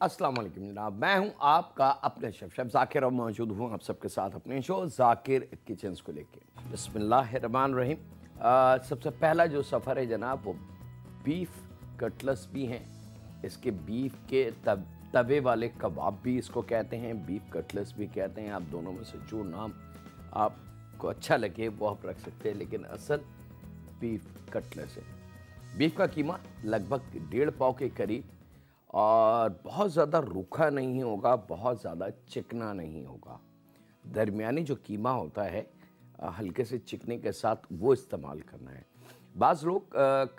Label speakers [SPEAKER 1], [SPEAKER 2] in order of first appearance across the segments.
[SPEAKER 1] अस्सलाम वालेकुम जनाब, मैं हूं आपका अपने शेफ ज़ाकिर और मौजूद हूं आप सबके साथ अपने शो ज़ाकिर किचन्स को लेके। बिस्मिल्लाहिर्रहमानिर्रहीम। सबसे पहला जो सफ़र है जनाब वो बीफ कटलेट्स भी हैं। इसके बीफ के तवे वाले कबाब भी इसको कहते हैं, बीफ कटलेट्स भी कहते हैं। आप दोनों में से जो नाम आपको अच्छा लगे वो आप रख सकते हैं, लेकिन असल बीफ कटलेट्स है। बीफ का कीमा लगभग 1.5 पाव के करीब, और बहुत ज़्यादा रूखा नहीं होगा, बहुत ज़्यादा चिकना नहीं होगा। दरमियानी जो कीमा होता है हल्के से चिकने के साथ वो इस्तेमाल करना है। बाज़ लोग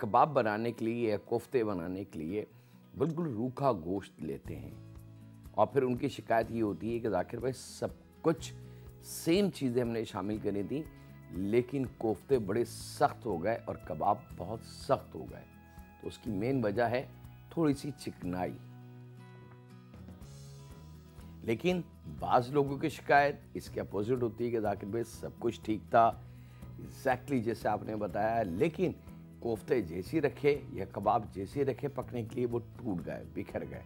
[SPEAKER 1] कबाब बनाने के लिए या कोफ्ते बनाने के लिए बिल्कुल रूखा गोश्त लेते हैं, और फिर उनकी शिकायत ये होती है कि ज़ाकिर भाई सब कुछ सेम चीज़ें हमने शामिल करी थी, लेकिन कोफ्ते बड़े सख्त हो गए और कबाब बहुत सख्त हो गए। तो उसकी मेन वजह है थोड़ी सी चिकनाई। लेकिन बाज़ लोगों की शिकायत इसके अपोजिट होती है कि ज़ाकिर भाई सब कुछ ठीक था, एग्जैक्टली जैसे आपने बताया, लेकिन कोफ्ते जैसी रखे या कबाब जैसे रखे पकने के लिए वो टूट गए, बिखर गए।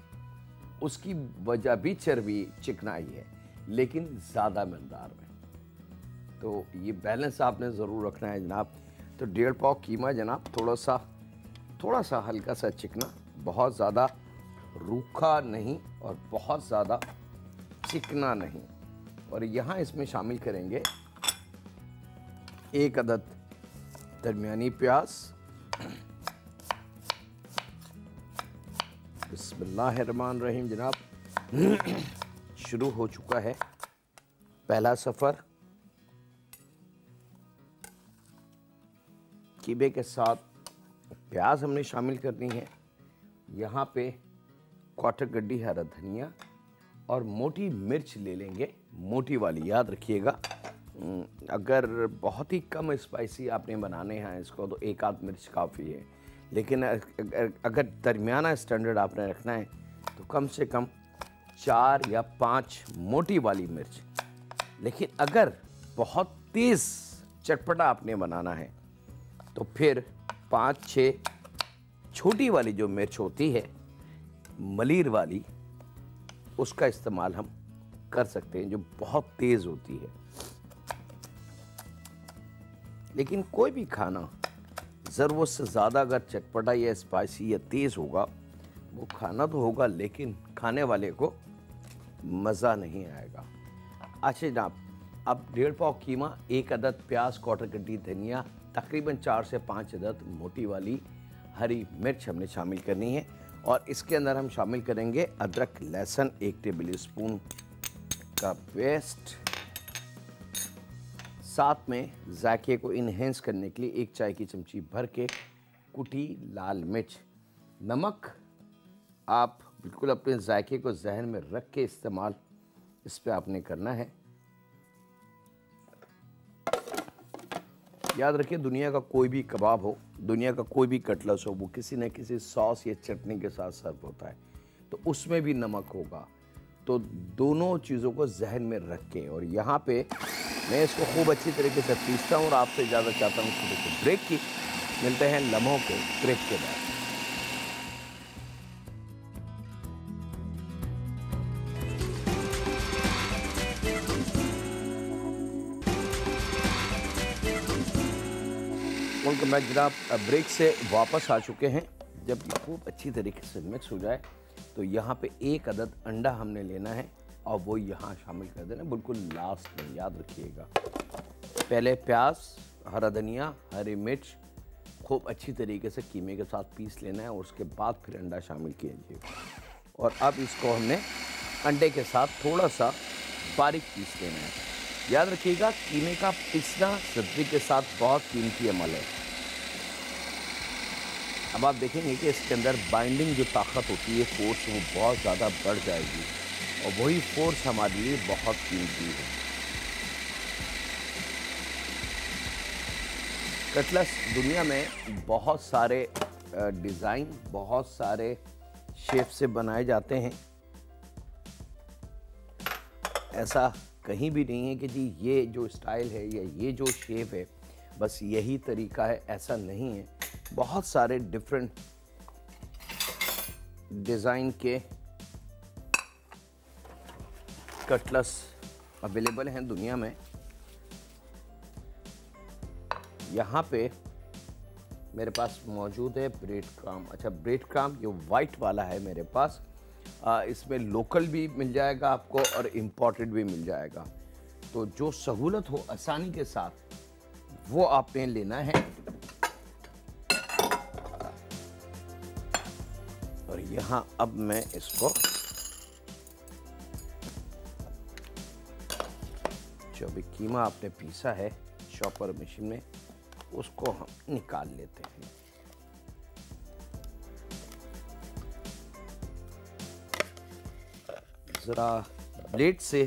[SPEAKER 1] उसकी वजह भी चर्बी चिकनाई है, लेकिन ज़्यादा मकदार में। तो ये बैलेंस आपने ज़रूर रखना है जनाब। तो 1.5 पाव कीमा जनाब, थोड़ा सा हल्का सा चिकना, बहुत ज़्यादा रूखा नहीं और बहुत ज़्यादा चिकना नहीं। और यहाँ इसमें शामिल करेंगे 1 अदद दरमियानी प्याज। बिस्मिल्लाहिर्रहमानिर्रहीम जनाब। शुरू हो चुका है पहला सफ़र। कीमे के साथ प्याज हमने शामिल करनी है। यहाँ पे क्वार्टर गड्डी हरा धनिया और मोटी मिर्च ले लेंगे, मोटी वाली, याद रखिएगा। अगर बहुत ही कम स्पाइसी आपने बनाने हैं इसको तो 1 आध मिर्च काफ़ी है, लेकिन अगर दरमियाना स्टैंडर्ड आपने रखना है तो कम से कम 4 या 5 मोटी वाली मिर्च। लेकिन अगर बहुत तेज़ चटपटा आपने बनाना है तो फिर 5-6 छोटी वाली जो मिर्च होती है, मलीर वाली, उसका इस्तेमाल हम कर सकते हैं, जो बहुत तेज़ होती है। लेकिन कोई भी खाना ज़रूरत से ज़्यादा अगर चटपटा या स्पाइसी या तेज़ होगा, वो खाना तो होगा लेकिन खाने वाले को मज़ा नहीं आएगा। अच्छा जनाब, अब 1.5 पाव कीमा, 1 अदद प्याज, क्वार्टर गड्डी धनिया, तकरीबन 4 से 5 अदद मोटी वाली हरी मिर्च हमने शामिल करनी है। और इसके अंदर हम शामिल करेंगे अदरक लहसुन 1 टेबल स्पून का पेस्ट। साथ में जायके को इन्हेंस करने के लिए 1 चाय की चमची भर के कुटी लाल मिर्च। नमक आप बिल्कुल अपने जायके को जहन में रख के इस्तेमाल इस पे आपने करना है। याद रखिए, दुनिया का कोई भी कबाब हो, दुनिया का कोई भी कटलेट्स हो, वो किसी न किसी सॉस या चटनी के साथ सर्व होता है, तो उसमें भी नमक होगा। तो दोनों चीज़ों को जहन में रख के, और यहाँ पे मैं इसको खूब अच्छी तरीके से पीसता हूँ और आपसे इजाज़त चाहता हूँ छोटे ब्रेक की। मिलते हैं लम्हों के ब्रेक के बाद। मैं जनाब ब्रेक से वापस आ चुके हैं। जब ये खूब अच्छी तरीके से मिक्स हो जाए तो यहाँ पे 1 अदद अंडा हमने लेना है और वो यहाँ शामिल कर देना, बिल्कुल लास्ट में, याद रखिएगा। पहले प्याज, हरा धनिया, हरी मिर्च खूब अच्छी तरीके से कीमे के साथ पीस लेना है और उसके बाद फिर अंडा शामिल कीजिए। और अब इसको हमने अंडे के साथ थोड़ा सा बारीक पीस लेना है। याद रखिएगा, कीमे का पीसना सब्जी के साथ बहुत कीमती अमल है। अब आप देखेंगे कि इसके अंदर बाइंडिंग जो ताकत होती है, फोर्स, वो बहुत ज़्यादा बढ़ जाएगी, और वही फोर्स हमारे लिए बहुत कीमती है। कटलेट्स दुनिया में बहुत सारे डिज़ाइन, बहुत सारे शेप से बनाए जाते हैं। ऐसा कहीं भी नहीं है कि जी ये जो स्टाइल है या ये जो शेप है बस यही तरीका है, ऐसा नहीं है। बहुत सारे डिफरेंट डिज़ाइन के कटलस अवेलेबल हैं दुनिया में। यहाँ पे मेरे पास मौजूद है ब्रेड क्रम्ब। अच्छा, ब्रेड क्रम्ब ये वाइट वाला है मेरे पास। इसमें लोकल भी मिल जाएगा आपको और इम्पोर्टेड भी मिल जाएगा। तो जो सहूलत हो आसानी के साथ वो आपने लेना है। और यहाँ अब मैं इसको जो भी कीमा आपने पीसा है चॉपर मशीन में उसको हम निकाल लेते हैं। ज़रा ब्लेड से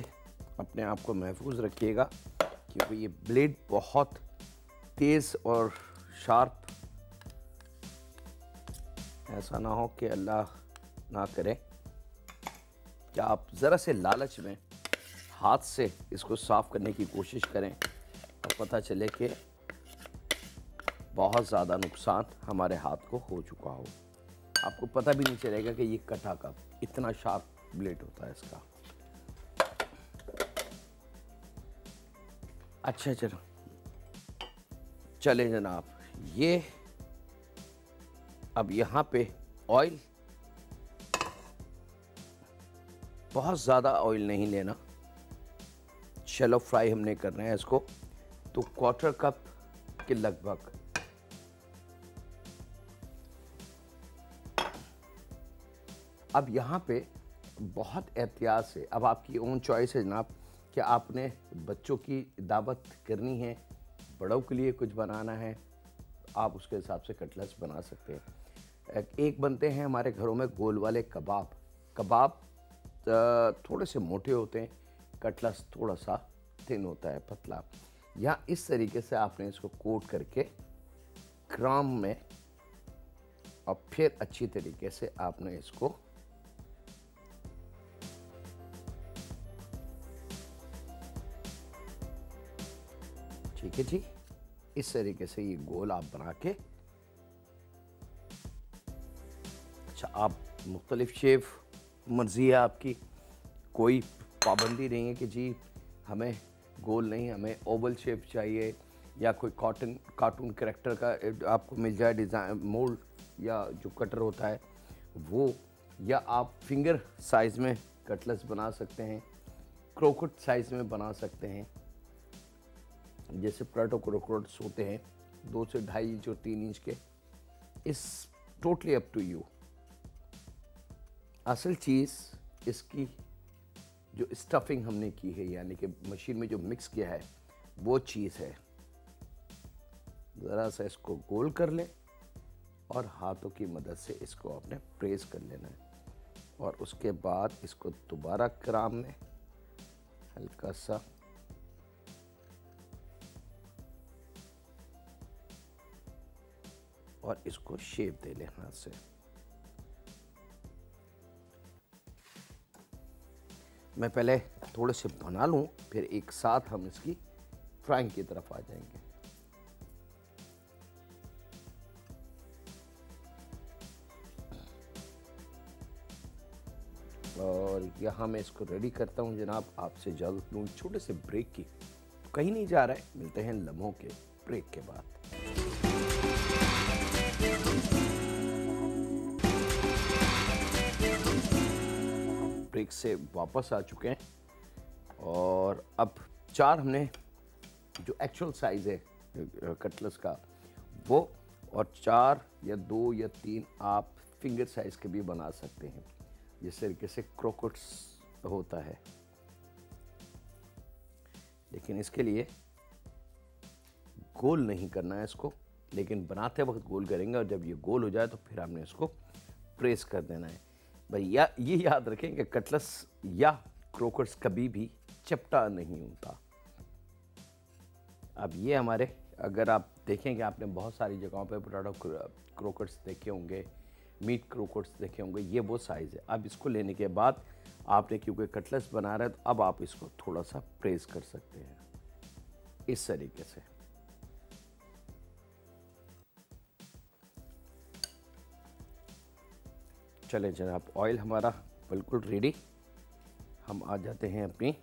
[SPEAKER 1] अपने आप को महफूज रखिएगा क्योंकि ये ब्लेड बहुत तेज़ और शार्प, ऐसा ना हो कि अल्लाह ना करे कि आप ज़रा से लालच में हाथ से इसको साफ़ करने की कोशिश करें और पता चले कि बहुत ज़्यादा नुकसान हमारे हाथ को हो चुका हो। आपको पता भी नहीं चलेगा कि ये कटा कब, इतना शार्प ब्लेड होता है इसका। अच्छा चलो चले जनाब, ये अब यहाँ पे ऑयल, बहुत ज़्यादा ऑयल नहीं लेना, शैलो फ्राई हमने करना है इसको, तो क्वार्टर कप के लगभग। अब यहाँ पे बहुत एहतियात से, अब आपकी ओन चॉइस है जनाब कि आपने बच्चों की दावत करनी है, बड़ों के लिए कुछ बनाना है, आप उसके हिसाब से कटलेट्स बना सकते हैं। एक बनते हैं हमारे घरों में गोल वाले कबाब। कबाब थोड़े से मोटे होते हैं, कटलेट्स थोड़ा सा थिन होता है, पतला। या इस तरीके से आपने इसको कोट करके क्रम्ब में और फिर अच्छी तरीके से आपने इसको ठीक है जी, इस तरीके से ये गोल आप बना के। अच्छा, आप मुख्तलिफ शेप मर्जी है आपकी, कोई पाबंदी नहीं है कि जी हमें गोल नहीं, हमें ओवल शेप चाहिए, या कोई कार्टून कैरेक्टर का आपको मिल जाए डिज़ाइन मोल्ड या जो कटर होता है वो, या आप फिंगर साइज़ में कटलेट्स बना सकते हैं, क्रोकेट साइज़ में बना सकते हैं, जैसे पोटैटो क्रोकेट्स होते हैं 2 से 2.5 इंच और 3 इंच के। इस टोटली अप टू यू। असल चीज़ इसकी जो स्टफिंग हमने की है, यानी कि मशीन में जो मिक्स किया है वो चीज़ है। ज़रा सा इसको गोल कर लें और हाथों की मदद से इसको आपने प्रेस कर लेना है, और उसके बाद इसको दोबारा क्रम्ब में हल्का सा और इसको शेप दे लें हाथ से। मैं पहले थोड़े से बना लूं, फिर एक साथ हम इसकी फ्राइंग की तरफ आ जाएंगे। और यहाँ मैं इसको रेडी करता हूँ जनाब, आपसे इजाज़त लूँ छोटे से ब्रेक की। तो कहीं नहीं जा रहा है, मिलते हैं लम्हों के ब्रेक के बाद। ब्रेक से वापस आ चुके हैं और अब 4 हमने जो एक्चुअल साइज़ है कटलेट्स का वो, और 4 या 2 या 3 आप फिंगर साइज़ के भी बना सकते हैं, जिस तरीके से क्रोकेट्स होता है। लेकिन इसके लिए गोल नहीं करना है इसको, लेकिन बनाते वक्त गोल करेंगे, और जब ये गोल हो जाए तो फिर हमने इसको प्रेस कर देना है। भाई ये याद रखें कि कटलेट्स या क्रोकेट्स कभी भी चपटा नहीं होता। अब ये हमारे, अगर आप देखेंगे, आपने बहुत सारी जगहों पे पोटैटो क्रोकेट्स देखे होंगे, मीट क्रोकेट्स देखे होंगे, ये वो साइज़ है। अब इसको लेने के बाद आपने, क्योंकि कटलेट्स बना रहे हैं, तो अब आप इसको थोड़ा सा प्रेस कर सकते हैं इस तरीके से। चलें जनाब, ऑयल हमारा बिल्कुल रेडी। हम आ जाते हैं अपनी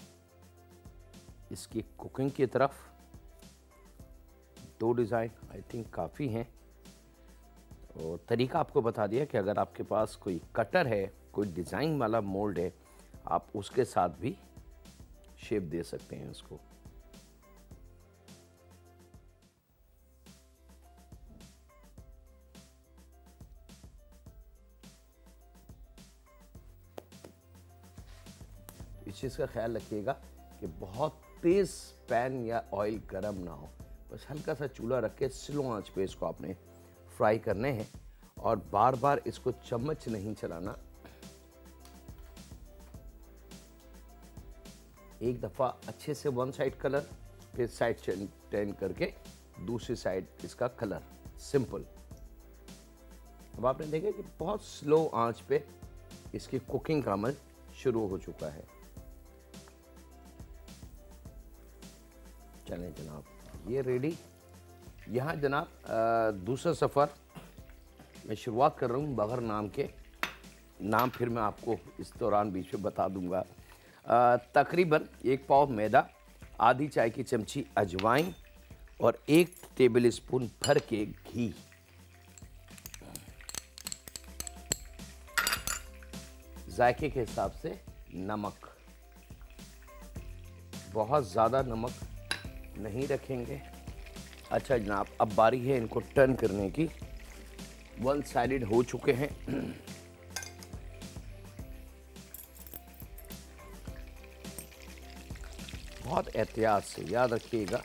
[SPEAKER 1] इसकी कुकिंग की तरफ। 2 डिज़ाइन आई थिंक काफ़ी हैं, और तरीका आपको बता दिया कि अगर आपके पास कोई कटर है, कोई डिज़ाइन वाला मोल्ड है, आप उसके साथ भी शेप दे सकते हैं इसको। इस चीज़ का ख्याल रखिएगा कि बहुत तेज़ पैन या ऑयल गर्म ना हो, बस हल्का सा चूल्हा रख के स्लो आंच पे इसको आपने फ्राई करने हैं, और बार बार इसको चम्मच नहीं चलाना। एक दफ़ा अच्छे से वन साइड कलर, फिर साइड टर्न करके दूसरी साइड इसका कलर, सिंपल। अब आपने देखा कि बहुत स्लो आंच पे इसकी कुकिंग का अमल शुरू हो चुका है। चलें जनाब, ये रेडी। यहाँ जनाब दूसरा सफ़र मैं शुरुआत कर रहा हूँ बग़ैर नाम के। नाम फिर मैं आपको इस दौरान बीच में बता दूँगा। तकरीबन 1 पाव मैदा, आधी चाय की चमची अजवाइन और 1 टेबल स्पून भर के घी। जायके के हिसाब से नमक, बहुत ज़्यादा नमक नहीं रखेंगे। अच्छा जनाब, अब बारी है इनको टर्न करने की। 1 साइडेड हो चुके हैं। बहुत एहतियात से, याद रखिएगा।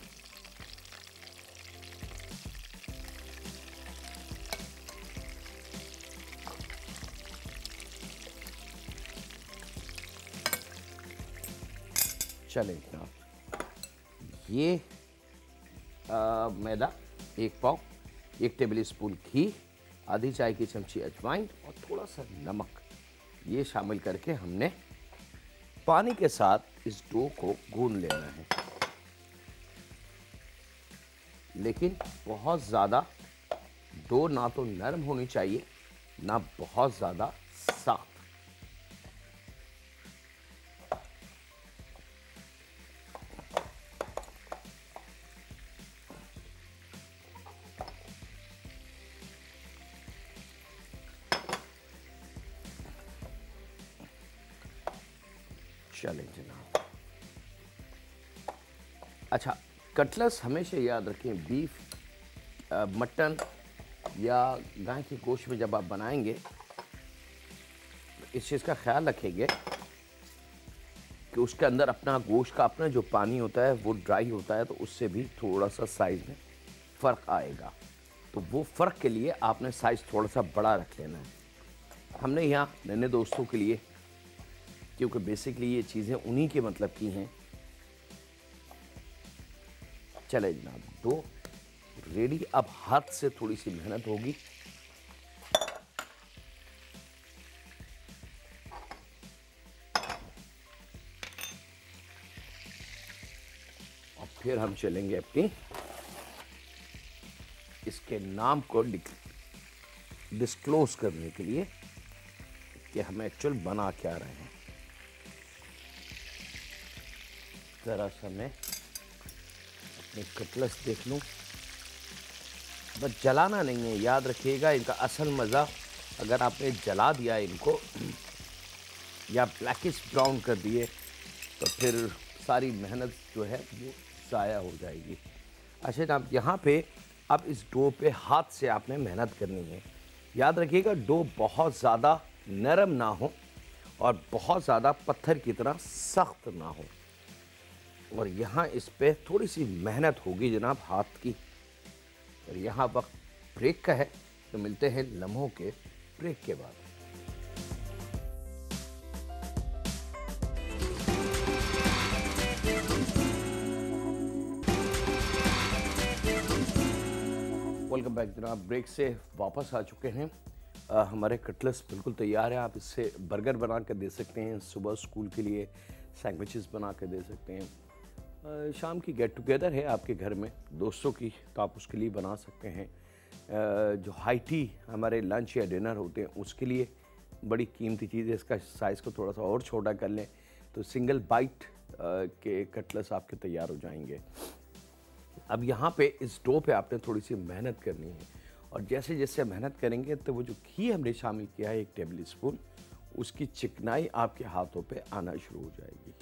[SPEAKER 1] चलें जनाब, ये मैदा 1 पाव, 1 टेबल स्पून घी, आधी चाय की चमची अजवाइन और थोड़ा सा नमक, ये शामिल करके हमने पानी के साथ इस डो को गूंद लेना है। लेकिन बहुत ज़्यादा डो ना तो नरम होनी चाहिए, ना बहुत ज़्यादा सख्त। चलें जनाब। अच्छा, कटलेट्स हमेशा याद रखें, बीफ, मटन या गाय के गोश्त में जब आप बनाएंगे तो इस चीज़ का ख्याल रखेंगे कि उसके अंदर अपना गोश्त का अपना जो पानी होता है वो ड्राई होता है, तो उससे भी थोड़ा सा साइज़ में फ़र्क आएगा। तो वो फ़र्क के लिए आपने साइज़ थोड़ा सा बड़ा रख लेना है। हमने यहाँ नन्हे दोस्तों के लिए, क्योंकि बेसिकली ये चीज़ें उन्हीं के मतलब की हैं। चले जनाब, डो रेडी। अब हाथ से थोड़ी सी मेहनत होगी। और फिर हम चलेंगे अपनी इसके नाम को डिस्क्लोज करने के लिए कि हम एक्चुअल बना क्या रहे हैं। ज़रा सा मैं अपने कटलेट्स देख लूँ। बस जलाना नहीं है, याद रखिएगा। इनका असल मज़ा, अगर आपने जला दिया इनको या ब्लैकिश ब्राउन कर दिए तो फिर सारी मेहनत जो है वो ज़ाया हो जाएगी। अच्छा जनाब, यहाँ पे अब इस डो पे हाथ से आपने मेहनत करनी है। याद रखिएगा, डो बहुत ज़्यादा नरम ना हो और बहुत ज़्यादा पत्थर की तरह सख्त ना हो। और यहाँ इस पे थोड़ी सी मेहनत होगी जनाब हाथ की। और यहाँ वक्त ब्रेक का है, तो मिलते हैं लम्हों के ब्रेक के बाद। वेलकम बैक जनाब, ब्रेक से वापस आ चुके हैं। हमारे कटलेट्स बिल्कुल तैयार है। आप इससे बर्गर बना कर दे सकते हैं, सुबह स्कूल के लिए सैंडविचेस बना कर दे सकते हैं, शाम की गेट टुगेदर है आपके घर में दोस्तों की, तो आप उसके लिए बना सकते हैं। जो हाई टी हमारे लंच या डिनर होते हैं उसके लिए बड़ी कीमती चीज़ है। इसका साइज़ को थोड़ा सा और छोटा कर लें, तो सिंगल बाइट के कटलेट्स आपके तैयार हो जाएंगे। अब यहाँ पे इस डो पे आपने थोड़ी सी मेहनत करनी है, और जैसे जैसे मेहनत करेंगे तो वो जो घी हमने शामिल किया है 1 टेबल स्पून, उसकी चिकनाई आपके हाथों पे आना शुरू हो जाएगी।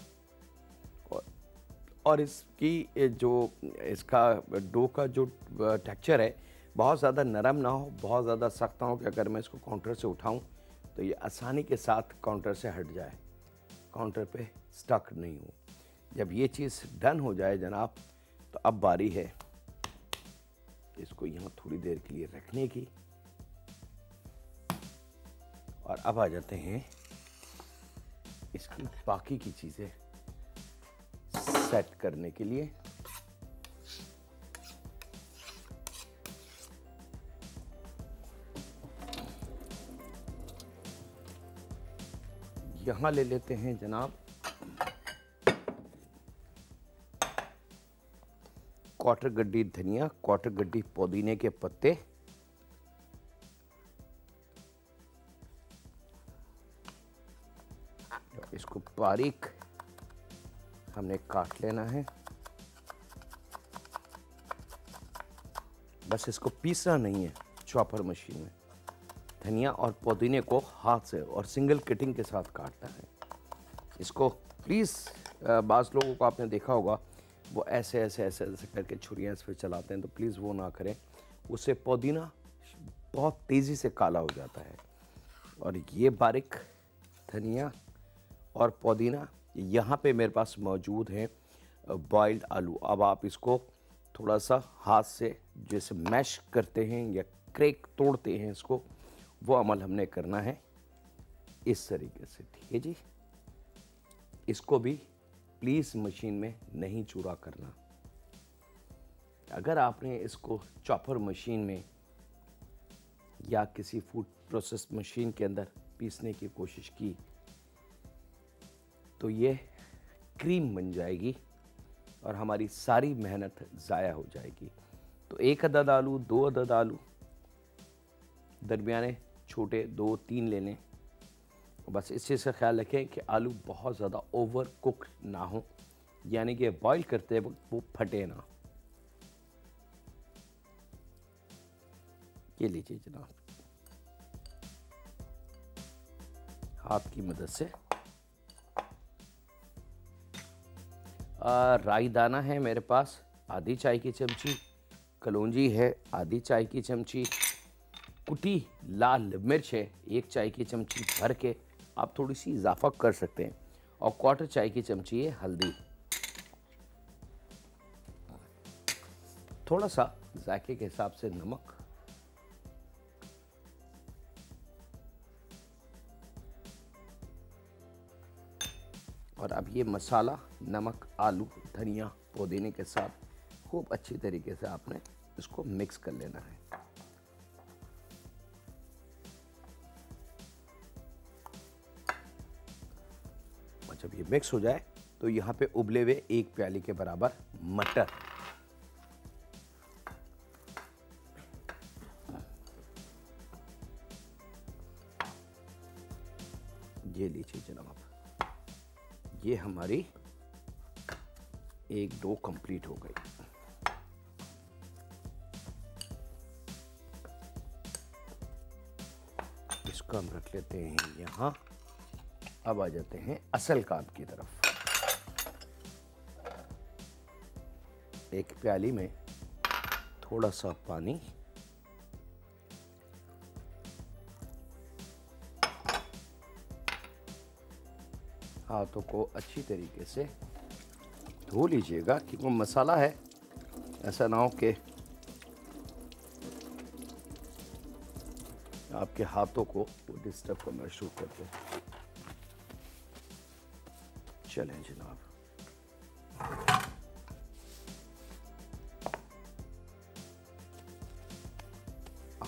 [SPEAKER 1] और इसकी जो इसका डो का जो टेक्सचर है बहुत ज़्यादा नरम ना हो, बहुत ज़्यादा सख्त ना हो कि अगर मैं इसको काउंटर से उठाऊं तो ये आसानी के साथ काउंटर से हट जाए, काउंटर पे स्टक नहीं हो। जब ये चीज़ डन हो जाए जनाब, तो अब बारी है इसको यहाँ थोड़ी देर के लिए रखने की, और अब आ जाते हैं इसकी बाकी की चीज़ें सेट करने के लिए। यहां ले लेते हैं जनाब क्वार्टर गड्डी धनिया, क्वार्टर गड्डी पुदीने के पत्ते, इसको बारीक हमने काट लेना है। बस इसको पीसना नहीं है चॉपर मशीन में, धनिया और पुदीने को हाथ से और सिंगल कटिंग के साथ काटना है। इसको प्लीज़, बाज़ लोगों को आपने देखा होगा वो ऐसे ऐसे ऐसे ऐसे करके छुरियाँ इस पर चलाते हैं, तो प्लीज़ वो ना करें, उससे पुदीना बहुत तेज़ी से काला हो जाता है। और ये बारीक धनिया और पुदीना यहाँ पे मेरे पास मौजूद हैं बॉइल्ड आलू। अब आप इसको थोड़ा सा हाथ से जैसे मैश करते हैं या क्रैक तोड़ते हैं इसको, वो अमल हमने करना है इस तरीके से, ठीक है जी। इसको भी प्लीज़ मशीन में नहीं चूरा करना। अगर आपने इसको चॉपर मशीन में या किसी फूड प्रोसेस मशीन के अंदर पीसने की कोशिश की तो ये क्रीम बन जाएगी और हमारी सारी मेहनत ज़ाया हो जाएगी। तो 1 अदद आलू, 2 अदद आलू दरमियाने छोटे 2-3 ले लें। बस इस चीज़ का ख्याल रखें कि आलू बहुत ज़्यादा ओवर कुक ना हो, यानी कि बॉईल करते वक्त वो फटे ना। ये लीजिए जनाब, हाथ की मदद से। राई दाना है मेरे पास आधी चाय की चमची, कलौंजी है आधी चाय की चमची, कुटी लाल मिर्च है 1 चाय की चमची भर के, आप थोड़ी सी इजाफा कर सकते हैं, और क्वार्टर चाय की चमची है हल्दी, थोड़ा सा जायके के हिसाब से नमक, और अब ये मसाला नमक, आलू, धनिया, पुदीने के साथ खूब अच्छी तरीके से आपने इसको मिक्स कर लेना है। और जब ये मिक्स हो जाए तो यहाँ पे उबले हुए 1 प्याली के बराबर मटर, ये लीजिए जनाब, ये हमारी एक डो कंप्लीट हो गई। इसको हम रख लेते हैं यहाँ। अब आ जाते हैं असल काम की तरफ। 1 प्याली में थोड़ा सा पानी, हाथों को अच्छी तरीके से धो लीजिएगा, कि वो मसाला है ऐसा ना हो कि आपके हाथों को वो डिस्टर्ब करना शुरू कर दे। चलें जनाब,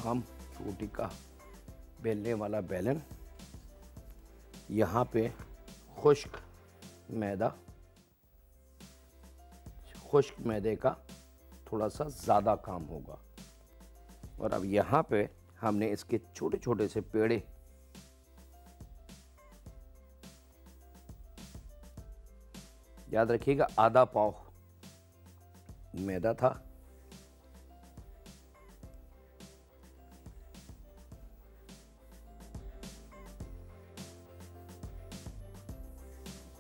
[SPEAKER 1] आम रोटी का बेलने वाला बेलन, यहाँ पे खुश्क मैदा, खुश्क मैदे का थोड़ा सा ज़्यादा काम होगा। और अब यहाँ पे हमने इसके छोटे छोटे से पेड़े याद रखिएगा आधा पाव मैदा था,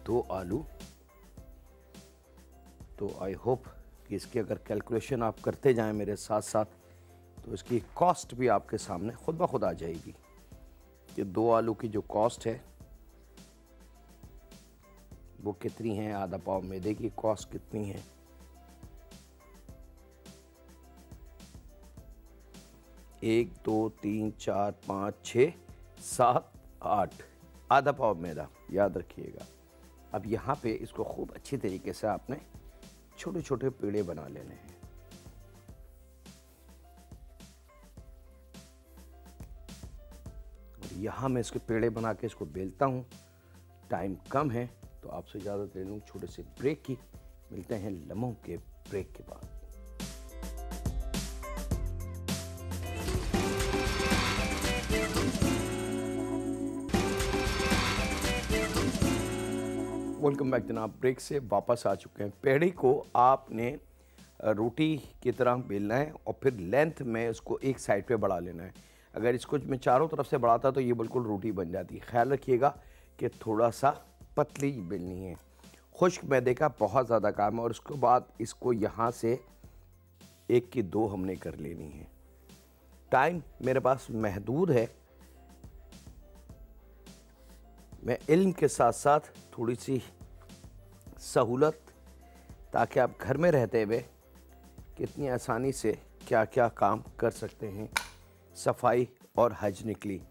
[SPEAKER 1] दो आलू। तो आई होप कि इसकी अगर कैलकुलेशन आप करते जाएं मेरे साथ साथ तो इसकी कॉस्ट भी आपके सामने खुद ब खुद आ जाएगी कि दो आलू की जो कॉस्ट है वो कितनी है, आधा पाव मैदे की कॉस्ट कितनी है। एक, दो, तीन, चार, पाँच, 6, 7, 8, आधा पाव मैदा, याद रखिएगा। अब यहाँ पे इसको खूब अच्छी तरीके से आपने छोटे छोटे पेड़े बना लेने हैं। और यहाँ मैं इसके पेड़े बना के इसको बेलता हूँ। टाइम कम है तो आपसे इजाज़त ले लूँ छोटे से ब्रेक की। मिलते हैं लम्हों के ब्रेक के बाद। वेलकम बैक जनाब, ब्रेक से वापस आ चुके हैं। पेड़ी को आपने रोटी की तरह बेलना है और फिर लेंथ में इसको एक साइड पे बढ़ा लेना है। अगर इसको मैं चारों तरफ से बढ़ाता तो ये बिल्कुल रोटी बन जाती। ख्याल रखिएगा कि थोड़ा सा पतली बेलनी है। खुश्क मैदे का बहुत ज़्यादा काम है और उसके बाद इसको यहाँ से 1 की 2 हमने कर लेनी है। टाइम मेरे पास महदूद है, मैं इल्म के साथ साथ थोड़ी सी सहूलत, ताकि आप घर में रहते हुए कितनी आसानी से क्या क्या काम कर सकते हैं सफाई और हाइजीनिकली।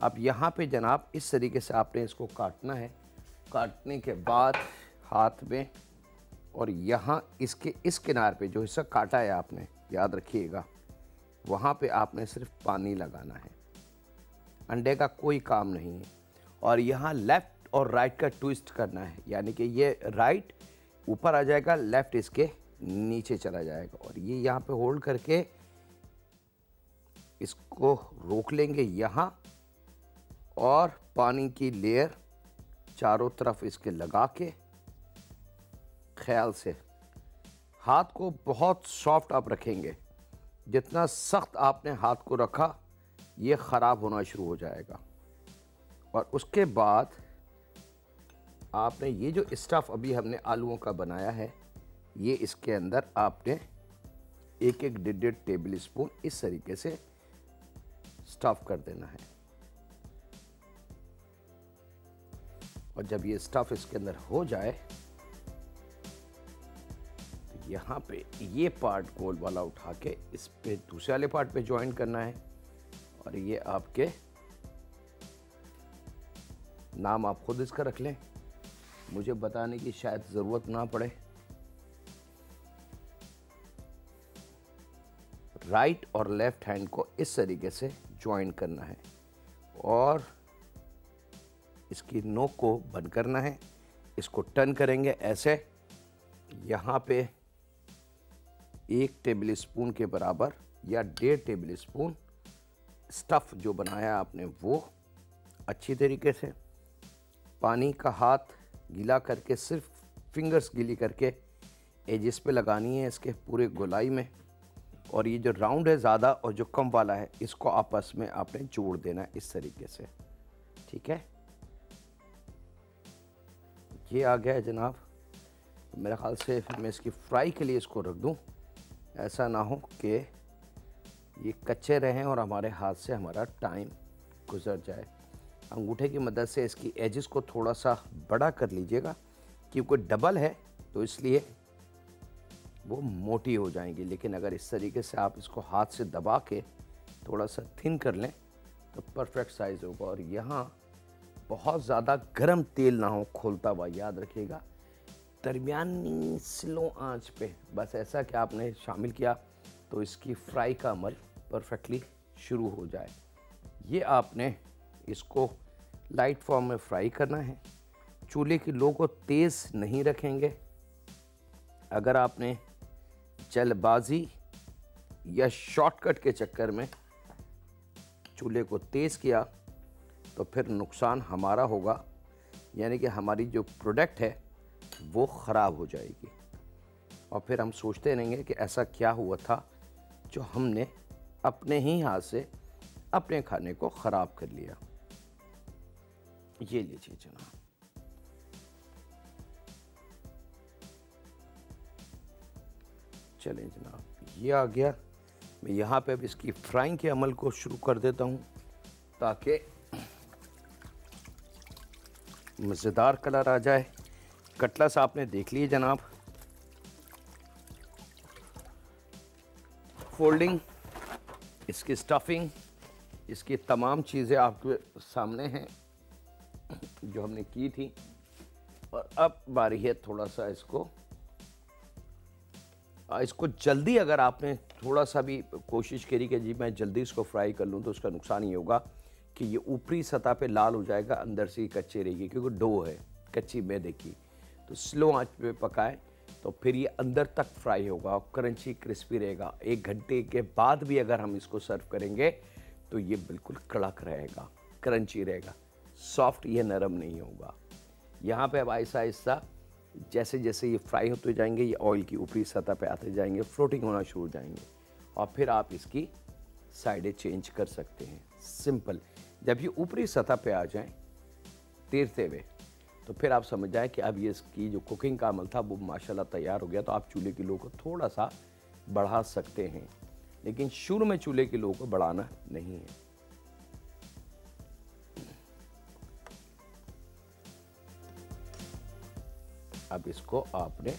[SPEAKER 1] अब यहाँ पे जनाब इस तरीके से आपने इसको काटना है। काटने के बाद हाथ में, और यहाँ इसके इस किनार पे जो हिस्सा काटा है आपने, याद रखिएगा वहाँ पे आपने सिर्फ पानी लगाना है, अंडे का कोई काम नहीं है। और यहाँ लेफ़्ट और राइट का ट्विस्ट करना है, यानी कि ये राइट ऊपर आ जाएगा, लेफ़्ट इसके नीचे चला जाएगा। और ये यहाँ पे होल्ड करके इसको रोक लेंगे यहाँ, और पानी की लेयर चारों तरफ इसके लगा के ख्याल से हाथ को बहुत सॉफ्ट आप रखेंगे। जितना सख्त आपने हाथ को रखा ये ख़राब होना शुरू हो जाएगा। और उसके बाद आपने ये जो स्टफ़ अभी हमने आलूओं का बनाया है, ये इसके अंदर आपने 1-1 1.5 टेबल स्पून इस तरीके से स्टफ़ कर देना है। और जब ये स्टफ़ इसके अंदर हो जाए तो यहाँ पे ये पार्ट गोल वाला उठा के इस पे दूसरे वाले पार्ट पे ज्वाइन करना है। और ये आपके नाम आप खुद इसका रख लें, मुझे बताने की शायद ज़रूरत ना पड़े। राइट और लेफ़्ट हैंड को इस तरीके से ज्वाइन करना है और इसकी नोक को बंद करना है। इसको टर्न करेंगे ऐसे। यहाँ पे 1 टेबल स्पून के बराबर या 1.5 टेबल स्पून स्टफ़ जो बनाया आपने वो अच्छी तरीके से पानी का हाथ गीला करके, सिर्फ फिंगर्स गीली करके एजिस पे लगानी है इसके पूरे गोलाई में। और ये जो राउंड है ज़्यादा और जो कम वाला है इसको आपस में आपने जोड़ देना है इस तरीके से, ठीक है। ये आ गया है जनाब। मेरे ख़्याल से मैं इसकी फ्राई के लिए इसको रख दूं, ऐसा ना हो कि ये कच्चे रहें और हमारे हाथ से हमारा टाइम गुजर जाए। अंगूठे की मदद से इसकी एजेस को थोड़ा सा बड़ा कर लीजिएगा, क्योंकि डबल है तो इसलिए वो मोटी हो जाएंगी। लेकिन अगर इस तरीके से आप इसको हाथ से दबा के थोड़ा सा थिन कर लें तो परफेक्ट साइज़ होगा। और यहाँ बहुत ज़्यादा गर्म तेल ना हो खोलता हुआ, याद रखिएगा दरमियानी स्लो आंच पे, बस ऐसा कि आपने शामिल किया तो इसकी फ्राई का अमल परफेक्टली शुरू हो जाए। ये आपने इसको लाइट फॉर्म में फ्राई करना है। चूल्हे की लो को तेज़ नहीं रखेंगे। अगर आपने जल्दबाजी या शॉर्टकट के चक्कर में चूल्हे को तेज़ किया तो फिर नुकसान हमारा होगा, यानी कि हमारी जो प्रोडक्ट है वो ख़राब हो जाएगी और फिर हम सोचते रहेंगे कि ऐसा क्या हुआ था जो हमने अपने ही हाथ से अपने खाने को ख़राब कर लिया। ये लीजिए जनाब, चलें जनाब, ये आ गया। मैं यहाँ पे अब इसकी फ्राइंग के अमल को शुरू कर देता हूँ ताकि मज़ेदार कलर आ जाए। कटलस आपने देख लिए जनाब, फोल्डिंग, इसकी स्टफिंग, इसकी तमाम चीज़ें आपके सामने हैं जो हमने की थी। और अब बारी है थोड़ा सा इसको जल्दी, अगर आपने थोड़ा सा भी कोशिश करी कि जी मैं जल्दी इसको फ्राई कर लूँ, तो उसका नुकसान ये होगा कि ये ऊपरी सतह पे लाल हो जाएगा, अंदर से ही कच्चे रहेगी, क्योंकि डो है कच्ची मैदे की। तो स्लो आंच पे पकाएं तो फिर ये अंदर तक फ्राई होगा और क्रंची क्रिस्पी रहेगा। 1 घंटे के बाद भी अगर हम इसको सर्व करेंगे तो ये बिल्कुल कड़क रहेगा, क्रंची रहेगा, सॉफ्ट, ये नरम नहीं होगा। यहाँ पे अब आहिस्ता आहिस्ता जैसे जैसे ये फ्राई होते जाएंगे, ये ऑयल की ऊपरी सतह पे आते जाएंगे, फ्लोटिंग होना शुरू हो जाएंगे और फिर आप इसकी साइडें चेंज कर सकते हैं। सिंपल, जब ये ऊपरी सतह पे आ जाएं तैरते हुए, तो फिर आप समझ जाएं कि अब ये इसकी जो कुकिंग का अमल था वो माशाल्लाह तैयार हो गया। तो आप चूल्हे की लो को थोड़ा सा बढ़ा सकते हैं, लेकिन शुरू में चूल्हे की लो को बढ़ाना नहीं है। अब इसको आपने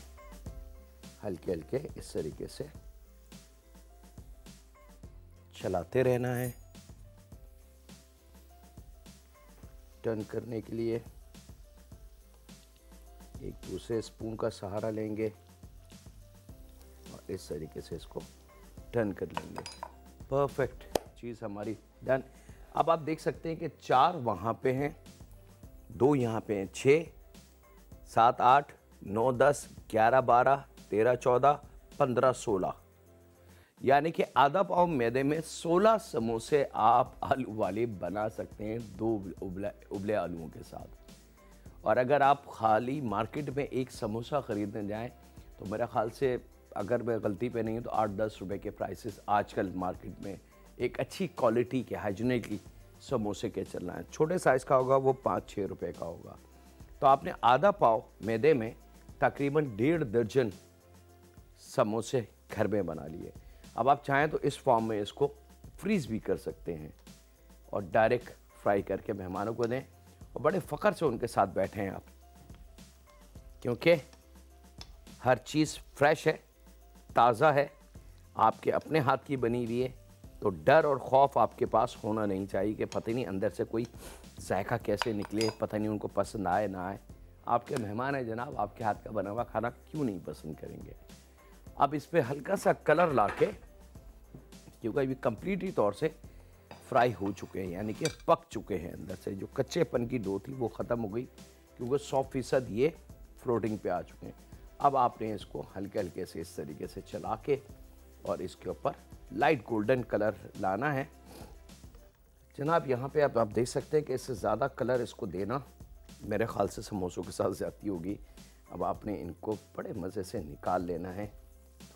[SPEAKER 1] हल्के हल्के इस तरीके से चलाते रहना है। टर्न करने के लिए एक दूसरे स्पून का सहारा लेंगे और इस तरीके से इसको टर्न कर लेंगे। परफेक्ट, चीज़ हमारी डन। अब आप देख सकते हैं कि 4 वहाँ पे हैं, 2 यहाँ पे हैं, 6, 7, 8, 9, 10, 11, 12, 13, 14, 15, 16, यानी कि आधा पाव मैदे में 16 समोसे आप आलू वाले बना सकते हैं 2 उबले आलूओं के साथ। और अगर आप खाली मार्केट में एक समोसा ख़रीदने जाएं तो मेरा ख़्याल से, अगर मैं गलती पे नहीं हूं, तो 8-10 रुपए के प्राइसेस आजकल मार्केट में एक अच्छी क्वालिटी के हाइजीनिकली समोसे के चल रहे हैं। छोटे साइज़ का होगा वो 5-6 रुपए का होगा। तो आपने आधा पाव मैदे में तकरीबन 1.5 दर्जन समोसे घर में बना लिए। अब आप चाहें तो इस फॉर्म में इसको फ्रीज़ भी कर सकते हैं और डायरेक्ट फ्राई करके मेहमानों को दें और बड़े फ़ख्र से उनके साथ बैठे हैं आप, क्योंकि हर चीज़ फ्रेश है, ताज़ा है, आपके अपने हाथ की बनी हुई है। तो डर और खौफ आपके पास होना नहीं चाहिए कि पता नहीं अंदर से कोई जायका कैसे निकले, पता नहीं उनको पसंद आए ना आए। आपके मेहमान हैं जनाब, आपके हाथ का बना हुआ खाना क्यों नहीं पसंद करेंगे। अब इस पर हल्का सा कलर ला के, क्योंकि अभी कम्प्लीटली तौर से फ्राई हो चुके हैं, यानी कि पक चुके हैं, अंदर से जो कच्चेपन की डो थी वो ख़त्म हो गई, क्योंकि 100% ये फ्लोटिंग पे आ चुके हैं। अब आपने इसको हल्के हल्के से इस तरीके से चला के और इसके ऊपर लाइट गोल्डन कलर लाना है जनाब। यहाँ पे आप देख सकते हैं कि इससे ज़्यादा कलर इसको देना मेरे ख्याल से समोसों के साथ ज़्यादती होगी। अब आपने इनको बड़े मज़े से निकाल लेना है।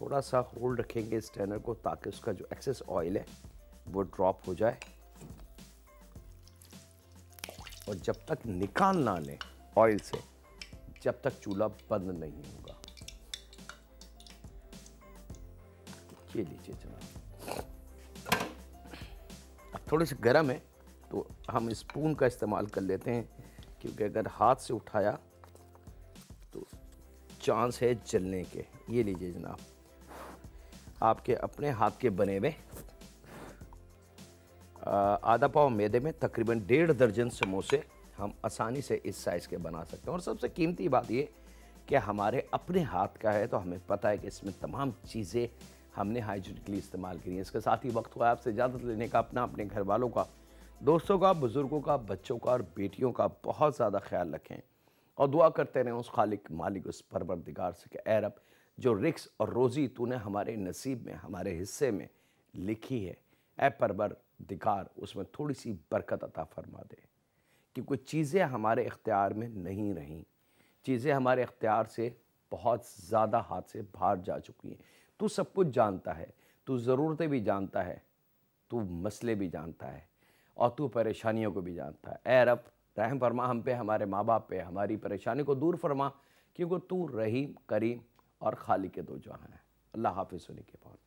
[SPEAKER 1] थोड़ा सा होल्ड रखेंगे इस स्टैनर को ताकि उसका जो एक्सेस ऑयल है वो ड्रॉप हो जाए, और जब तक निकाल ना लें ऑयल से, जब तक चूल्हा बंद नहीं होगा। ये लीजिए जनाब, अब थोड़े से गर्म है तो हम स्पून का इस्तेमाल कर लेते हैं, क्योंकि अगर हाथ से उठाया तो चांस है जलने के। ये लीजिए जनाब, आपके अपने हाथ के बने हुए आधा पाव मैदे में तकरीबन 1.5 दर्जन समोसे हम आसानी से इस साइज़ के बना सकते हैं। और सबसे कीमती बात ये कि हमारे अपने हाथ का है, तो हमें पता है कि इसमें तमाम चीज़ें हमने हाइजीनिकली इस्तेमाल की हैं। इसके साथ ही वक्त हुआ आपसे इजाज़त लेने का। अपना, अपने घर वालों का, दोस्तों का, बुज़ुर्गों का, बच्चों का और बेटियों का बहुत ज़्यादा ख्याल रखें और दुआ करते रहें उस खालिक मालिक, उस परवरदिगार से कि ऐ रब, जो रिक्स और रोज़ी तूने हमारे नसीब में, हमारे हिस्से में लिखी है, ऐ परवरदिगार उसमें थोड़ी सी बरकत अता फरमा दे, कि कुछ चीज़ें हमारे इख्तियार में नहीं रहीं, चीज़ें हमारे इख्तियार से बहुत ज़्यादा हाथ से बाहर जा चुकी हैं। तू सब कुछ जानता है, तू ज़रूरतें भी जानता है, तू मसले भी जानता है और तू परेशानियों को भी जानता है। ऐ रब, रहम फरमा हम पे, हमारे माँ बाप पे, हमारी परेशानी को दूर फरमा, क्योंकि तू रहीम, करीम और खालिक दो जहां है। अल्लाह हाफ़िज़। सुनी के बहुत।